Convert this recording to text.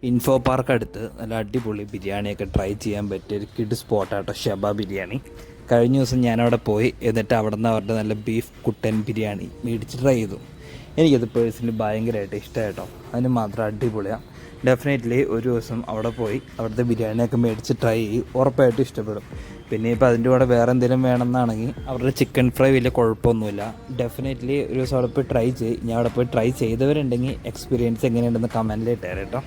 Info park അടുത്ത് നല്ല അടിപൊളി ബിരിയാണിയൊക്കെ ട്രൈ ചെയ്യാൻ പറ്റിയ ഒരു കിഡ് സ്പോട്ടാട്ടോ ഷബ ബിരിയാണി. കഴിഞ്ഞ ദിവസം ഞാനവിടെ പോയി, എന്നിട്ട് അവിടെ നിന്ന് അവരുടെ നല്ല ബീഫ് കുട്ടൻ ബിരിയാണി മേടിച്ച് ട്രൈ ചെയ്തു. എനിക്കത് പേഴ്സണലി ഭയങ്കരമായിട്ട് ഇഷ്ടമായിട്ടോ. അതിന് മാത്രം അടിപൊളിയാണ്. ഡെഫിനറ്റ്ലി ഒരു ദിവസം അവിടെ പോയി അവിടുത്തെ ബിരിയാണിയൊക്കെ മേടിച്ച് ട്രൈ ചെയ്യും, ഉറപ്പായിട്ടും ഇഷ്ടപ്പെടും. പിന്നെ ഇപ്പോൾ അതിൻ്റെ കൂടെ വേറെ എന്തെങ്കിലും വേണമെന്നാണെങ്കിൽ അവരുടെ ചിക്കൻ ഫ്രൈ വലിയ കുഴപ്പമൊന്നുമില്ല. ഡെഫിനറ്റ്ലി ഒരു ദിവസം അവിടെ പോയി ട്രൈ ചെയ്യും. ഞാൻ അവിടെ പോയി ട്രൈ ചെയ്തവരുണ്ടെങ്കിൽ എക്സ്പീരിയൻസ് എങ്ങനെയുണ്ടെന്ന് കമൻറ്റിൽ ഇട്ടേരെ കേട്ടോ.